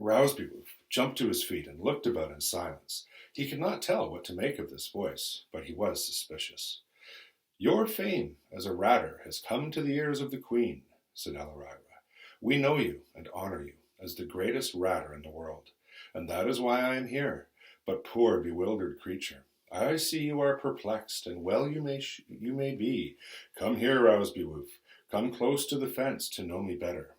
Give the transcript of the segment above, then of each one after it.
Rousebeewoof jumped to his feet and looked about in silence. He could not tell what to make of this voice, but he was suspicious. "Your fame as a ratter has come to the ears of the Queen," said Alarira. "We know you and honor you as the greatest ratter in the world, and that is why I am here. But poor bewildered creature, I see you are perplexed, and well you may be. Come here, Rousebeewoof. Come close to the fence to know me better."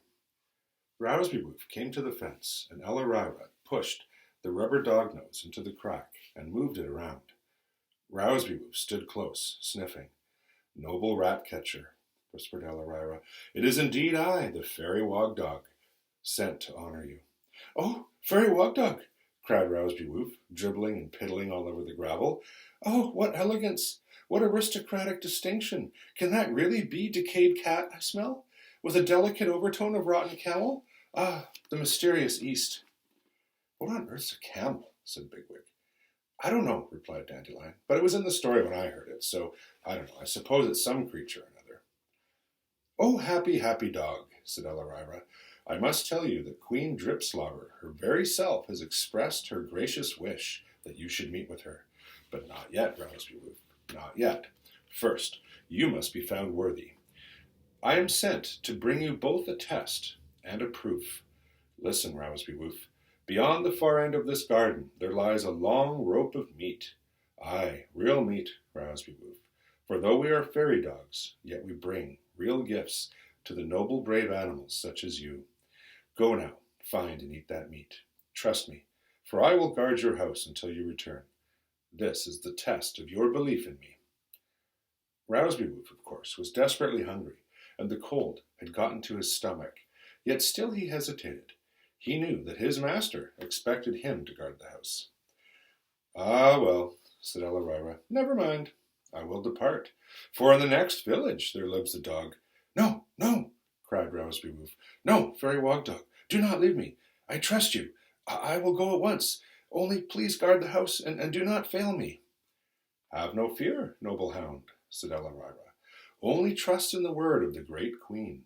Rousebeewoof came to the fence, and Alarira pushed the rubber dog nose into the crack and moved it around. Rousebeewoof stood close, sniffing. "Noble rat catcher," whispered Alarira, "it is indeed I, the Fairy Wogdog, sent to honor you." "Oh, Fairy Wogdog!" cried Rousebeewoof, dribbling and piddling all over the gravel. "Oh, what elegance! What aristocratic distinction! Can that really be decayed cat I smell, with a delicate overtone of rotten camel? Ah, the mysterious East!" "What on earth's a camel?" said Bigwig. "I don't know," replied Dandelion, "but it was in the story when I heard it, so I don't know. I suppose it's some creature or another." "Oh, happy, happy dog," said Alarira. "I must tell you that Queen Dripslobber, her very self, has expressed her gracious wish that you should meet with her. But not yet, Rousebeewoof, not yet. First, you must be found worthy. I am sent to bring you both a test and a proof. Listen, Rousebeewoof. Beyond the far end of this garden there lies a long rope of meat. Aye, real meat, Rousebeewoof. For though we are fairy dogs, yet we bring real gifts to the noble brave animals such as you. Go now, find and eat that meat. Trust me, for I will guard your house until you return. This is the test of your belief in me." Rousebeewoof, of course, was desperately hungry, and the cold had gotten to his stomach, yet still he hesitated. He knew that his master expected him to guard the house. "Ah, well," said Alarira, "never mind. I will depart, for in the next village there lives a dog." "No, no," cried Rousebeewoof. "No, Fairy Wogdog, do not leave me. I trust you. I will go at once. Only please guard the house, and do not fail me." "Have no fear, noble hound," said Alarira. "Only trust in the word of the great Queen."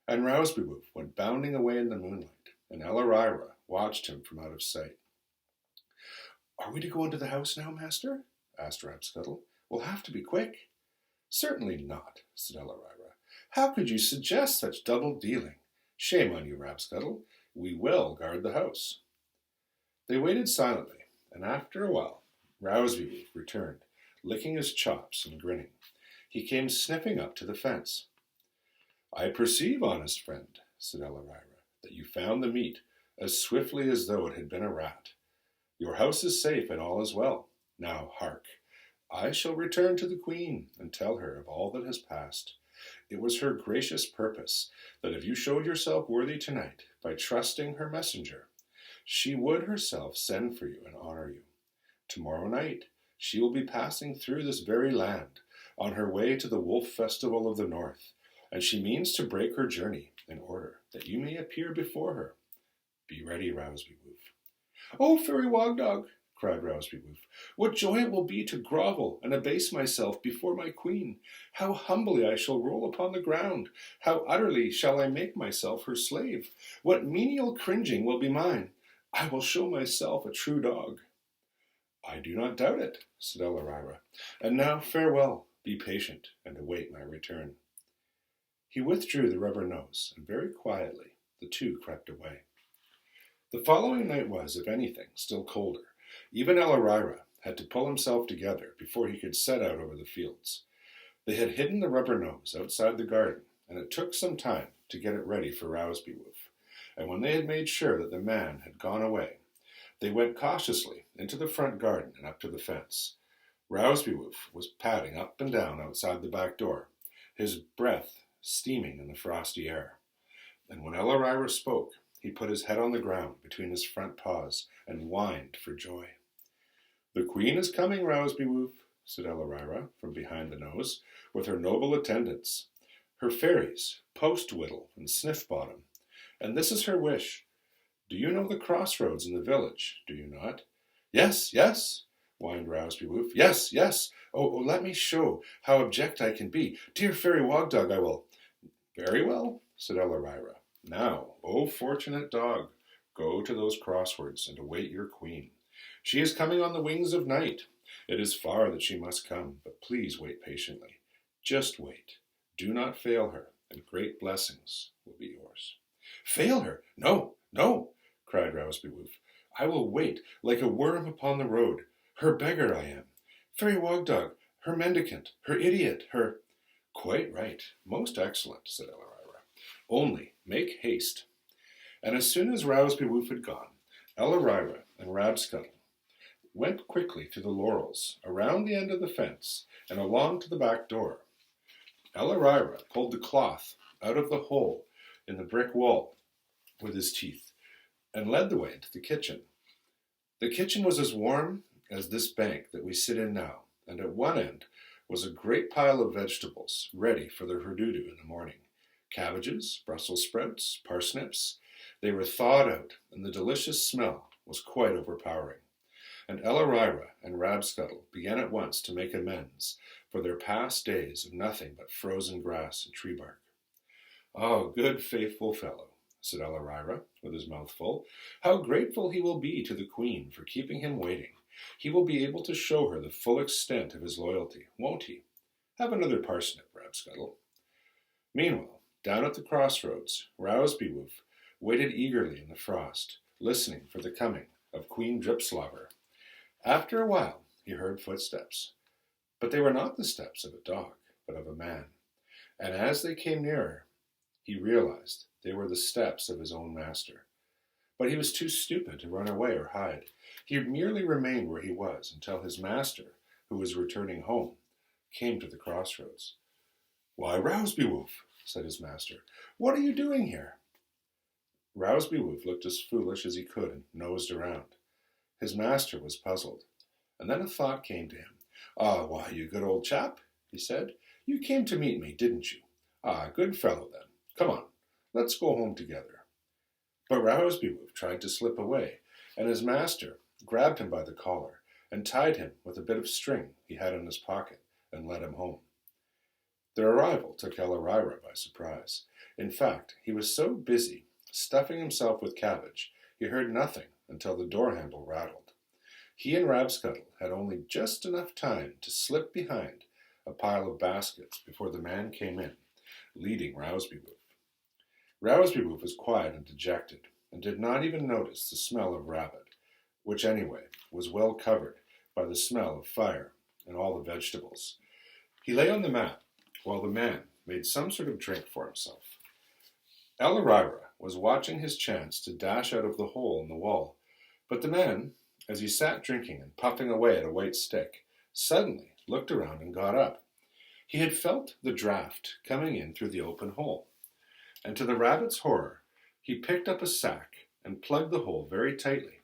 And Rousebeewoof went bounding away in the moonlight, and Alarira watched him from out of sight. "Are we to go into the house now, master?" asked Rapscuttle. "We'll have to be quick." "Certainly not," said Alarira. "How could you suggest such double-dealing? Shame on you, Rapscuttle. We will guard the house." They waited silently, and after a while Rousebeewoof returned, licking his chops and grinning. He came sniffing up to the fence. "I perceive, honest friend," said Alarira, "that you found the meat as swiftly as though it had been a rat. Your house is safe and all is well. Now hark. I shall return to the Queen and tell her of all that has passed. It was her gracious purpose that if you showed yourself worthy tonight by trusting her messenger, she would herself send for you and honor you. Tomorrow night she will be passing through this very land on her way to the Wolf Festival of the North, and she means to break her journey in order that you may appear before her. Be ready, Rousebeewoof." "Oh, Fairy Wogdog," cried Rousebeewoof, "what joy it will be to grovel and abase myself before my Queen! How humbly I shall roll upon the ground! How utterly shall I make myself her slave! What menial cringing will be mine! I will show myself a true dog." "I do not doubt it," said Alarira. "And now farewell, be patient, and await my return." He withdrew the rubber nose, and very quietly the two crept away. The following night was, if anything, still colder. Even Alarira had to pull himself together before he could set out over the fields. They had hidden the rubber nose outside the garden, and it took some time to get it ready for Rousebeewoof. And when they had made sure that the man had gone away, they went cautiously into the front garden and up to the fence. Rousebeewoof was padding up and down outside the back door, his breath steaming in the frosty air. And when Alarira spoke, he put his head on the ground between his front paws and whined for joy. "The Queen is coming, Rousebeewoof," said Alarira from behind the nose, "with her noble attendants, her fairies, Postwhiddle and Sniffbottom. And this is her wish. Do you know the crossroads in the village, do you not?" "Yes, yes," whined Rousebeewoof. "Yes, yes. Oh, let me show how abject I can be. Dear Fairy Wogdog, I will—" "Very well," said Alarira. "Now, O fortunate dog, Go to those crosswords and await your queen. She is coming on the wings of night. It is far that she must come, but please wait patiently. Just wait. Do not fail her, and great blessings will be yours." "Fail her? No, no," cried Rowsby Woof. "I will wait like a worm upon the road. Her beggar I am. Fairy Wogdog, her mendicant, her idiot, her—" "Quite right. Most excellent," said Ellarira. "Only make haste." And as soon as Rowsby Woof had gone, Ellarira and Rabscuttle went quickly through the laurels, around the end of the fence, and along to the back door. Ellarira pulled the cloth out of the hole in the brick wall with his teeth, and led the way into the kitchen. The kitchen was as warm as this bank that we sit in now, and at one end was a great pile of vegetables ready for their hurdudu in the morning. Cabbages, Brussels sprouts, parsnips. They were thawed out, and the delicious smell was quite overpowering. And Ellarira and Rabscuttle began at once to make amends for their past days of nothing but frozen grass and tree bark. "Oh, good faithful fellow," said Ellarira, with his mouth full. "How grateful he will be to the Queen for keeping him waiting. He will be able to show her the full extent of his loyalty, won't he? Have another parsnip, Rabscuttle." Meanwhile, down at the crossroads, Rowsby Woof waited eagerly in the frost, listening for the coming of Queen Dripslobber. After a while he heard footsteps, but they were not the steps of a dog, but of a man, and as they came nearer, he realized they were the steps of his own master. But he was too stupid to run away or hide. He merely remained where he was until his master, who was returning home, came to the crossroads. "Why, Rowsby Woof," said his master, "what are you doing here?" Rowsby Woof looked as foolish as he could and nosed around. His master was puzzled, and then a thought came to him. "Ah, why, you good old chap," he said. "You came to meet me, didn't you? Ah, good fellow, then. Come on, let's go home together." But Rowsby Woof tried to slip away, and his master grabbed him by the collar and tied him with a bit of string he had in his pocket and led him home. Their arrival took Ellarira by surprise. In fact, he was so busy stuffing himself with cabbage, he heard nothing until the door-handle rattled. He and Rabscuttle had only just enough time to slip behind a pile of baskets before the man came in, leading Rowsby Woof. Rowsby Woof was quiet and dejected, and did not even notice the smell of rabbit, which anyway was well covered by the smell of fire and all the vegetables. He lay on the mat while the man made some sort of drink for himself. Ellarira was watching his chance to dash out of the hole in the wall, but the man, as he sat drinking and puffing away at a white stick, suddenly looked around and got up. He had felt the draught coming in through the open hole, and to the rabbit's horror, he picked up a sack and plugged the hole very tightly.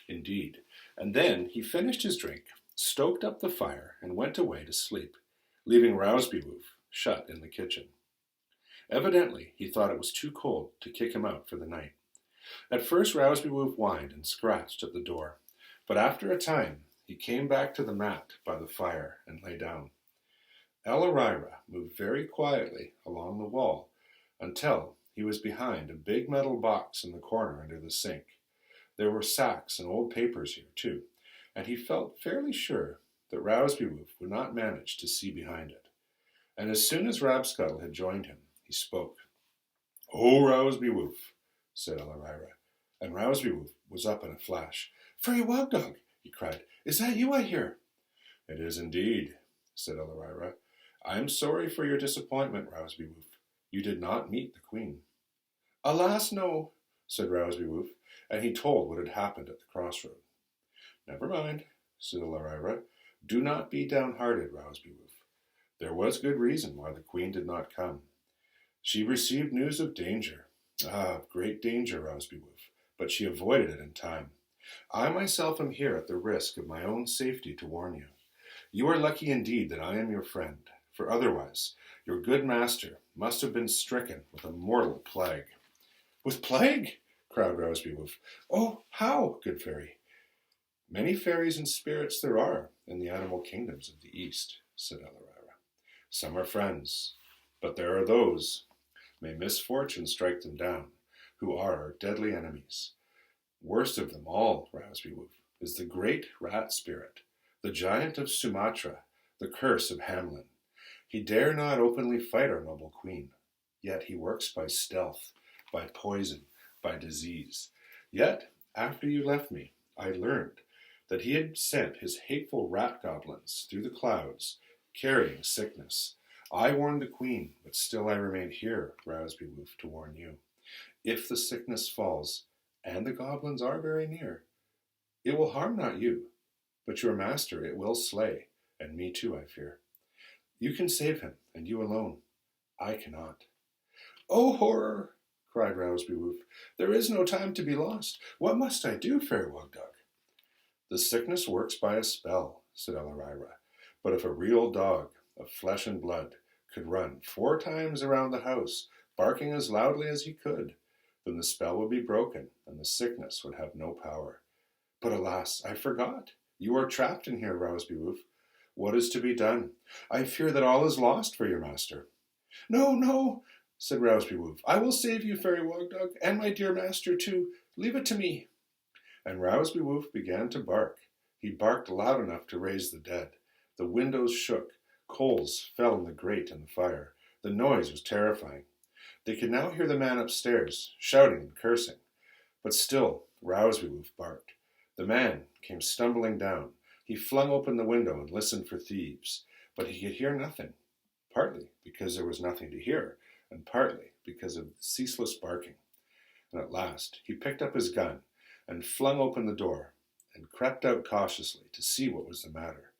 Indeed, and then he finished his drink, stoked up the fire, and went away to sleep, leaving Rowsby Woof shut in the kitchen. Evidently, he thought it was too cold to kick him out for the night. At first Rowsby Woof whined and scratched at the door, but after a time he came back to the mat by the fire and lay down. Ellarira moved very quietly along the wall until he was behind a big metal box in the corner under the sink. There were sacks and old papers here, too, and he felt fairly sure that Rowsby Woof would not manage to see behind it. And as soon as Rabscuttle had joined him, he spoke. "Oh, Rowsby Woof," said Ellarira, and Rowsby Woof was up in a flash. "Fairy Wogdog," he cried, "is that you I hear?" "It is indeed," said Ellarira. "I am sorry for your disappointment, Rowsby Woof. You did not meet the Queen." "Alas, no," said Rowsby Woof, and he told what had happened at the crossroad. "Never mind," said Ellarira. "Do not be downhearted, Rowsby Woof. There was good reason why the Queen did not come. She received news of danger, of great danger, Rowsby Woof, but she avoided it in time. I myself am here at the risk of my own safety to warn you. You are lucky indeed that I am your friend, for otherwise your good master must have been stricken with a mortal plague." "With plague?" cried Rowsby Woof. "Oh, how, good fairy?" "Many fairies and spirits there are in the animal kingdoms of the East," said Ellarira. "Some are friends, but there are those, may misfortune strike them down, who are our deadly enemies. Worst of them all, Rounsby Woof, is the great rat spirit, the giant of Sumatra, the curse of Hamelin. He dare not openly fight our noble queen, yet he works by stealth, by poison, by disease. Yet, after you left me, I learned that he had sent his hateful rat goblins through the clouds, carrying sickness. I warned the queen, but still I remain here, Rounsby Woof, to warn you. If the sickness falls, and the goblins are very near, it will harm not you, but your master it will slay, and me too, I fear. You can save him, and you alone. I cannot. Oh, horror! Cried Rounsby Woof. There is no time to be lost. What must I do, Fairy Wogdog? The sickness works by a spell, said Elarira. But if a real dog, of flesh and blood, could run 4 times around the house, barking as loudly as he could, then the spell would be broken, and the sickness would have no power. But alas, I forgot. You are trapped in here, Rounsby Woof. What is to be done? I fear that all is lost for your master. No, no, said Rounsby Woof. I will save you, Fairy Wogdog, and my dear master too. Leave it to me. And Rounsby Woof began to bark. He barked loud enough to raise the dead. The windows shook. Coals fell in the grate and the fire. The noise was terrifying. They could now hear the man upstairs, shouting and cursing. But still Rounsby Woof barked. The man came stumbling down. He flung open the window and listened for thieves, but he could hear nothing, partly because there was nothing to hear, and partly because of ceaseless barking. And at last he picked up his gun and flung open the door and crept out cautiously to see what was the matter.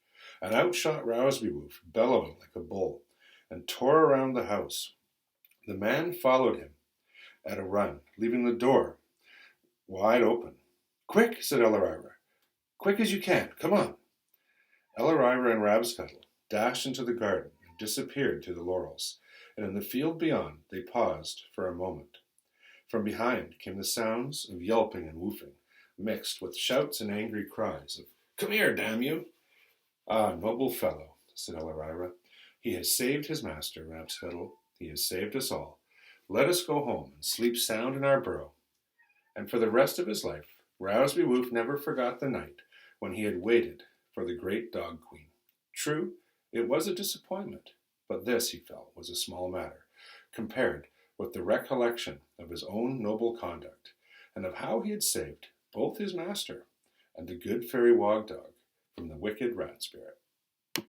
And out shot Rounsby Woof, bellowing like a bull, and tore around the house. The man followed him at a run, leaving the door wide open. Quick, said Elarira. Quick as you can. Come on. Elarira and Rabscuttle dashed into the garden and disappeared through the laurels, and in the field beyond they paused for a moment. From behind came the sounds of yelping and woofing, mixed with shouts and angry cries of, Come here, damn you! Ah, noble fellow, said Elarira. He has saved his master, Rabscuttle. He has saved us all. Let us go home and sleep sound in our burrow. And for the rest of his life, Rounsby Woof never forgot the night when he had waited for the great dog queen. True, it was a disappointment, but this, he felt, was a small matter, compared with the recollection of his own noble conduct, and of how he had saved both his master and the good Fairy Wogdog from the wicked rat spirit.